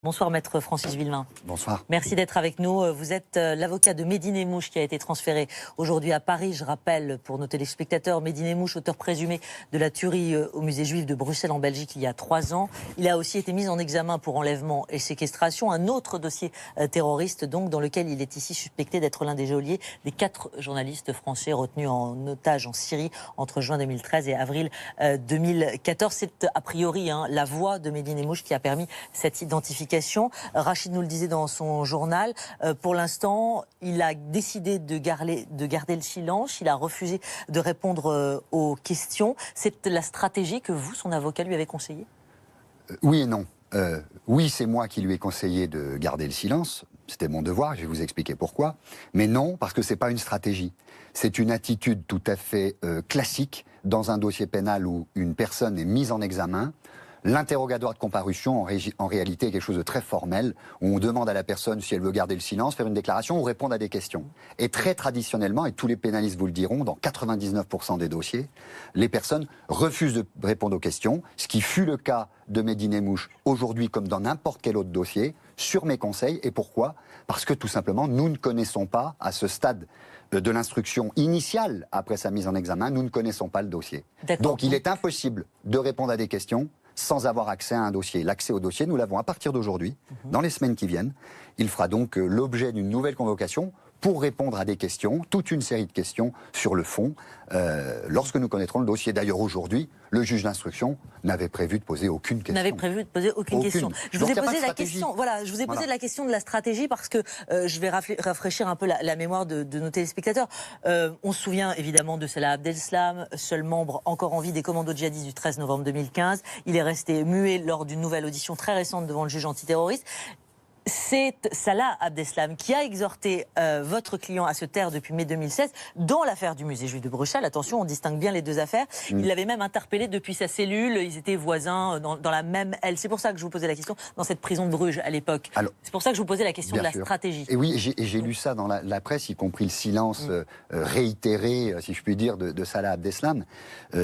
Bonsoir Maître Francis Villemain. Bonsoir. Merci d'être avec nous. Vous êtes l'avocat de Mehdi Nemmouche qui a été transféré aujourd'hui à Paris. Je rappelle pour nos téléspectateurs, Mehdi Nemmouche, auteur présumé de la tuerie au musée juif de Bruxelles en Belgique il y a 3 ans. Il a aussi été mis en examen pour enlèvement et séquestration. Un autre dossier terroriste donc dans lequel il est ici suspecté d'être l'un des geôliers des 4 journalistes français retenus en otage en Syrie entre juin 2013 et avril 2014. C'est a priori la voix de Mehdi Nemmouche qui a permis cette identification. Rachid nous le disait dans son journal. Pour l'instant, il a décidé de garder le silence. Il a refusé de répondre aux questions. C'est la stratégie que vous, son avocat, lui avez conseillée ? Oui et non. Oui, c'est moi qui lui ai conseillé de garder le silence. C'était mon devoir, je vais vous expliquer pourquoi. Mais non, parce que ce n'est pas une stratégie. C'est une attitude tout à fait classique dans un dossier pénal où une personne est mise en examen. L'interrogatoire de comparution, en réalité, est quelque chose de très formel, où on demande à la personne si elle veut garder le silence, faire une déclaration ou répondre à des questions. Et très traditionnellement, et tous les pénalistes vous le diront, dans 99% des dossiers, les personnes refusent de répondre aux questions, ce qui fut le cas de Mehdi Nemmouche aujourd'hui comme dans n'importe quel autre dossier, sur mes conseils. Et pourquoi ? Parce que tout simplement, nous ne connaissons pas, à ce stade de l'instruction initiale, après sa mise en examen, nous ne connaissons pas le dossier. Donc il est impossible de répondre à des questions sans avoir accès à un dossier. L'accès au dossier, nous l'avons à partir d'aujourd'hui, dans les semaines qui viennent. Il fera donc l'objet d'une nouvelle convocation pour répondre à des questions, toute une série de questions sur le fond, lorsque nous connaîtrons le dossier. D'ailleurs, aujourd'hui, le juge d'instruction n'avait prévu de poser aucune question. N'avait prévu de poser aucune question. Je vous ai posé la question. Voilà, je vous ai posé la question de la stratégie parce que je vais rafraîchir un peu la mémoire de nos téléspectateurs. On se souvient évidemment de Salah Abdeslam, seul membre encore en vie des commandos djihadistes du 13 novembre 2015. Il est resté muet lors d'une nouvelle audition très récente devant le juge antiterroriste. C'est Salah Abdeslam qui a exhorté votre client à se taire depuis mai 2016 dans l'affaire du musée juif de Bruxelles. Attention, on distingue bien les deux affaires. Il l'avait même interpellé depuis sa cellule. Ils étaient voisins dans la même aile. C'est pour ça que je vous posais la question dans cette prison de Bruges à l'époque. C'est pour ça que je vous posais la question de la stratégie. Et oui, j'ai lu ça dans la presse, y compris le silence réitéré, si je puis dire, de Salah Abdeslam,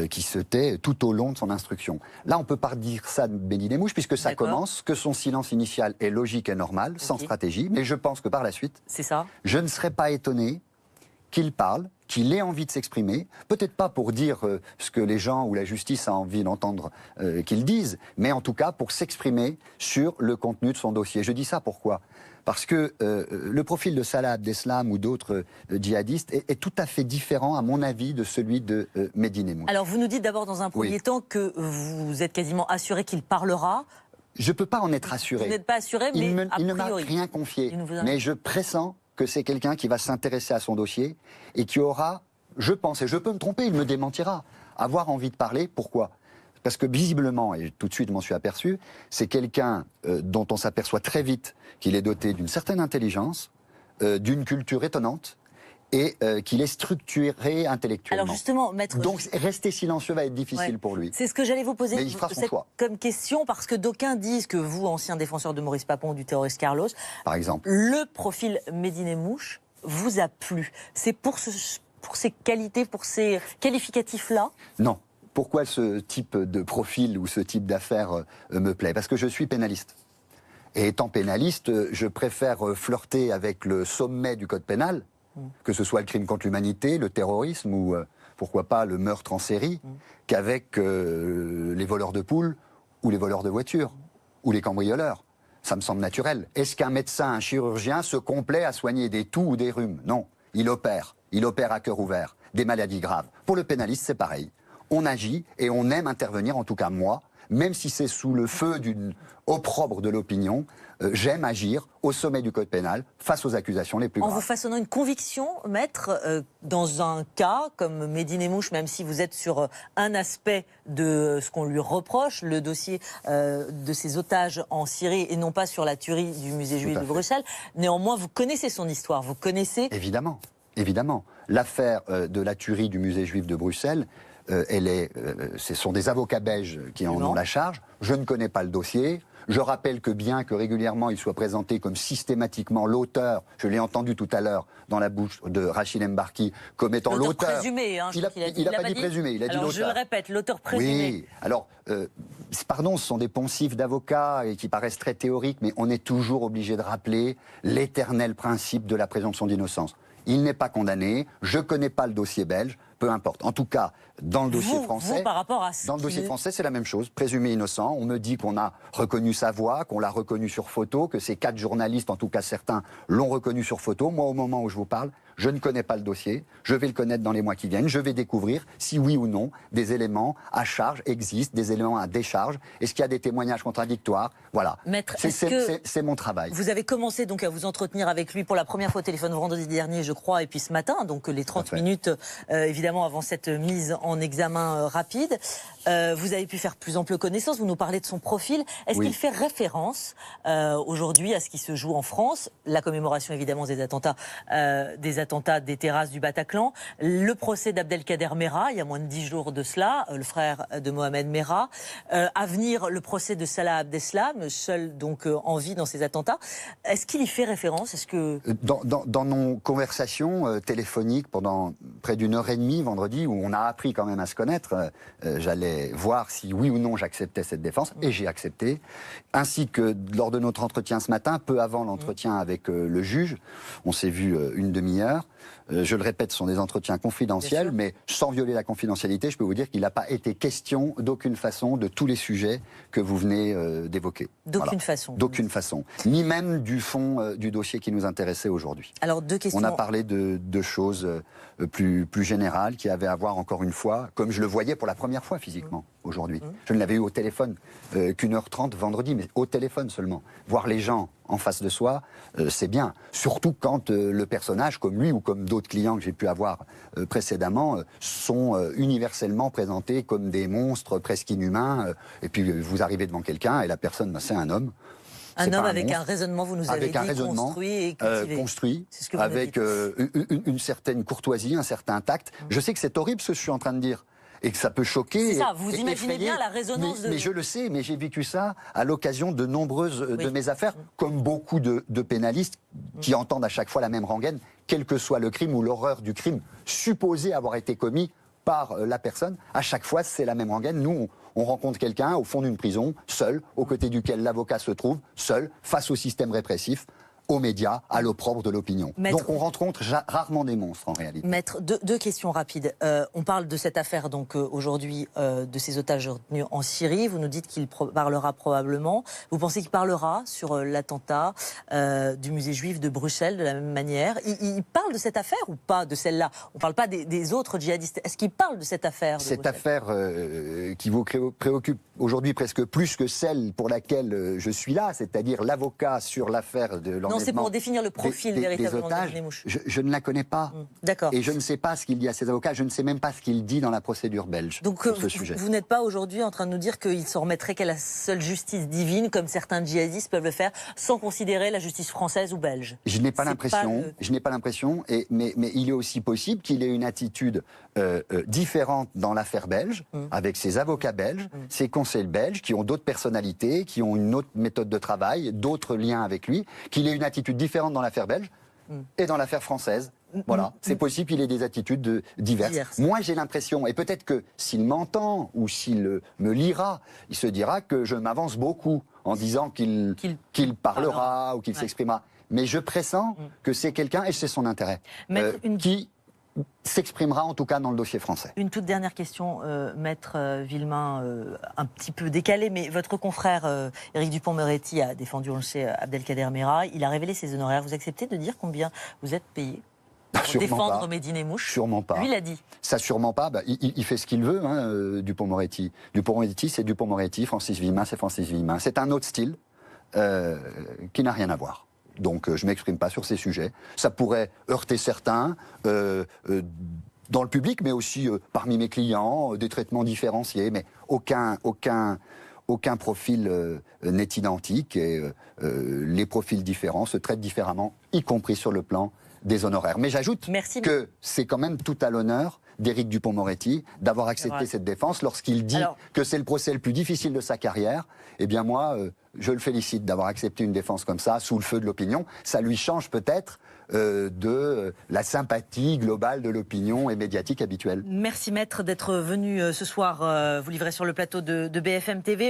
qui se tait tout au long de son instruction. Là, on ne peut pas dire ça de Mehdi Nemmouche, puisque ça commence, que son silence initial est logique et normal. Sans stratégie, mais je pense que par la suite, je ne serais pas étonné qu'il parle, qu'il ait envie de s'exprimer, peut-être pas pour dire ce que les gens ou la justice a envie d'entendre qu'il dise, mais en tout cas pour s'exprimer sur le contenu de son dossier. Je dis ça pourquoi ? Parce que le profil de Salah Abdeslam ou d'autres djihadistes est tout à fait différent, à mon avis, de celui de Mehdi Nemmouche. Alors vous nous dites d'abord dans un premier temps que vous êtes quasiment assuré qu'il parlera. Je ne peux pas en être assuré. Vous n'êtes pas assuré, mais il ne m'a rien confié. Mais je pressens que c'est quelqu'un qui va s'intéresser à son dossier et qui aura, je pense, et je peux me tromper, il me démentira, avoir envie de parler. Pourquoi ? Parce que visiblement, et tout de suite je m'en suis aperçu, c'est quelqu'un dont on s'aperçoit très vite qu'il est doté d'une certaine intelligence, d'une culture étonnante, et qu'il est structuré intellectuellement. Alors justement, maître... Donc rester silencieux va être difficile pour lui. C'est ce que j'allais vous poser Mais il fera son choix. Comme question, parce que d'aucuns disent que vous, ancien défenseur de Maurice Papon, du terroriste Carlos, par exemple, le profil Mehdi Nemmouche vous a plu. C'est pour ces qualités, pour ces qualificatifs-là ? Non. Pourquoi ce type de profil ou ce type d'affaires me plaît ? Parce que je suis pénaliste. Et étant pénaliste, je préfère flirter avec le sommet du code pénal, que ce soit le crime contre l'humanité, le terrorisme ou, pourquoi pas, le meurtre en série, qu'avec les voleurs de poules ou les voleurs de voitures ou les cambrioleurs. Ça me semble naturel. Est-ce qu'un médecin, un chirurgien se complaît à soigner des toux ou des rhumes ? Non. Il opère à cœur ouvert, des maladies graves. Pour le pénaliste, c'est pareil. On agit et on aime intervenir, en tout cas moi, même si c'est sous le feu d'une opprobre de l'opinion, j'aime agir au sommet du code pénal face aux accusations les plus graves. En vous façonnant une conviction, maître, dans un cas comme Mehdi Nemmouche, même si vous êtes sur un aspect de ce qu'on lui reproche, le dossier de ses otages en Syrie et non pas sur la tuerie du musée juif de Bruxelles, néanmoins vous connaissez son histoire, vous connaissez... Évidemment, évidemment. L'affaire de la tuerie du musée juif de Bruxelles, ce sont des avocats belges qui en ont la charge. Je ne connais pas le dossier. Je rappelle que bien que régulièrement il soit présenté comme systématiquement l'auteur, je l'ai entendu tout à l'heure dans la bouche de Rachid Mbarki, comme étant l'auteur. Présumé, hein, il n'a pas dit présumé, il a dit l'auteur. Je le répète, l'auteur présumé. Oui, alors, pardon, ce sont des poncifs d'avocats qui paraissent très théoriques, mais on est toujours obligé de rappeler l'éternel principe de la présomption d'innocence. Il n'est pas condamné, je ne connais pas le dossier belge, peu importe. En tout cas, dans le dossier français, par rapport à dans le dossier français, c'est la même chose. Présumé innocent, on me dit qu'on a reconnu sa voix, qu'on l'a reconnu sur photo, que ces 4 journalistes, en tout cas certains, l'ont reconnu sur photo. Moi, au moment où je vous parle, je ne connais pas le dossier. Je vais le connaître dans les mois qui viennent. Je vais découvrir si oui ou non des éléments à charge existent, des éléments à décharge. Est-ce qu'il y a des témoignages contradictoires? Voilà. Maître, c'est mon travail. Vous avez commencé donc à vous entretenir avec lui pour la première fois au téléphone vendredi dernier, je crois, et puis ce matin, donc les 30 minutes, évidemment, avant cette mise en examen rapide. Vous avez pu faire plus ample connaissance. Vous nous parlez de son profil. Est-ce qu'il fait référence aujourd'hui à ce qui se joue en France? La commémoration, évidemment, des attentats des terrasses du Bataclan, le procès d'Abdelkader Merah, il y a moins de 10 jours de cela, le frère de Mohamed Merah, à venir le procès de Salah Abdeslam, seul donc en vie dans ces attentats. Est-ce qu'il y fait référence? Est-ce que dans nos conversations téléphoniques pendant près d'une heure et demie vendredi, où on a appris quand même à se connaître, j'allais voir si oui ou non j'acceptais cette défense, et j'ai accepté, ainsi que lors de notre entretien ce matin, peu avant l'entretien avec le juge, on s'est vu une demi-heure. Je le répète, ce sont des entretiens confidentiels, mais sans violer la confidentialité, je peux vous dire qu'il n'a pas été question d'aucune façon de tous les sujets que vous venez d'évoquer. D'aucune façon. D'aucune façon. Ni même du fond du dossier qui nous intéressait aujourd'hui. Alors, 2 questions. On a parlé de choses plus générales qui avaient à voir, encore une fois, comme je le voyais pour la première fois physiquement aujourd'hui. Je ne l'avais eu au téléphone qu'une heure 30 vendredi, mais au téléphone seulement. Voir les gens en face de soi, c'est bien. Surtout quand le personnage, comme lui ou comme d'autres clients que j'ai pu avoir précédemment, sont universellement présentés comme des monstres presque inhumains. Et puis vous arrivez devant quelqu'un et la personne, c'est un homme. Un homme avec un raisonnement, vous nous avez dit, construit et cultivé. Construit, avec une certaine courtoisie, un certain tact. Je sais que c'est horrible ce que je suis en train de dire. Et que ça peut choquer. C'est ça, vous imaginez bien la résonance mais je le sais, mais j'ai vécu ça à l'occasion de nombreuses de mes affaires, comme beaucoup de pénalistes qui entendent à chaque fois la même rengaine, quel que soit le crime ou l'horreur du crime supposé avoir été commis par la personne. À chaque fois, c'est la même rengaine. Nous, on rencontre quelqu'un au fond d'une prison, seul, aux côtés duquel l'avocat se trouve, seul, face au système répressif, aux médias, à l'opprobre de l'opinion. Donc on rencontre rarement des monstres en réalité. Maître, deux questions rapides. On parle de cette affaire donc aujourd'hui de ces otages retenus en Syrie. Vous nous dites qu'il parlera probablement. Vous pensez qu'il parlera sur l'attentat du musée juif de Bruxelles de la même manière? Il parle de cette affaire ou pas, de celle-là? On ne parle pas des autres djihadistes. Est-ce qu'il parle de cette affaire? Cette affaire qui vous préoccupe aujourd'hui presque plus que celle pour laquelle je suis là, c'est-à-dire l'avocat sur l'affaire de l'enlèvement. Non, c'est pour définir le profil véritablement des otages. Je ne la connais pas. D'accord. Et je ne sais pas ce qu'il dit à ses avocats. Je ne sais même pas ce qu'il dit dans la procédure belge. Donc sur ce sujet. Vous n'êtes pas aujourd'hui en train de nous dire qu'il s'en remettrait qu'à la seule justice divine, comme certains djihadistes peuvent le faire, sans considérer la justice française ou belge? Je n'ai pas l'impression. Je n'ai pas l'impression. Mais il est aussi possible qu'il ait une attitude différente dans l'affaire belge, avec ses avocats belges, ses conseils belges, qui ont d'autres personnalités, qui ont une autre méthode de travail, d'autres liens avec lui, qu'il ait une attitude différente dans l'affaire belge et dans l'affaire française. Voilà, c'est possible qu'il ait des attitudes diverses. Moi, j'ai l'impression, et peut-être que s'il m'entend ou s'il me lira, il se dira que je m'avance beaucoup en disant qu'il parlera ou qu'il s'exprimera. Mais je pressens que c'est quelqu'un, et c'est son intérêt, qui s'exprimera en tout cas dans le dossier français. Une toute dernière question, Maître Villemain, un petit peu décalée, mais votre confrère Éric Dupond-Moretti a défendu, on le sait, Abdelkader Merah. Il a révélé ses honoraires. Vous acceptez de dire combien vous êtes payé pour défendre Médine-et-Mouche? Sûrement pas. Lui l'a dit. Ça, sûrement pas. Il fait ce qu'il veut, Dupond-Moretti. Dupond-Moretti, c'est Dupond-Moretti. Francis Villemin, c'est Francis Villemin. C'est un autre style qui n'a rien à voir. Donc je ne m'exprime pas sur ces sujets. Ça pourrait heurter certains dans le public, mais aussi parmi mes clients, des traitements différenciés, mais aucun profil n'est identique et les profils différents se traitent différemment, y compris sur le plan des honoraires. Mais j'ajoute Merci. que c'est quand même tout à l'honneur d'Éric Dupond-Moretti d'avoir accepté cette défense lorsqu'il dit que c'est le procès le plus difficile de sa carrière. Eh bien moi, je le félicite d'avoir accepté une défense comme ça, sous le feu de l'opinion. Ça lui change peut-être de la sympathie globale de l'opinion et médiatique habituelle. Merci maître d'être venu ce soir vous livrer sur le plateau de BFM TV.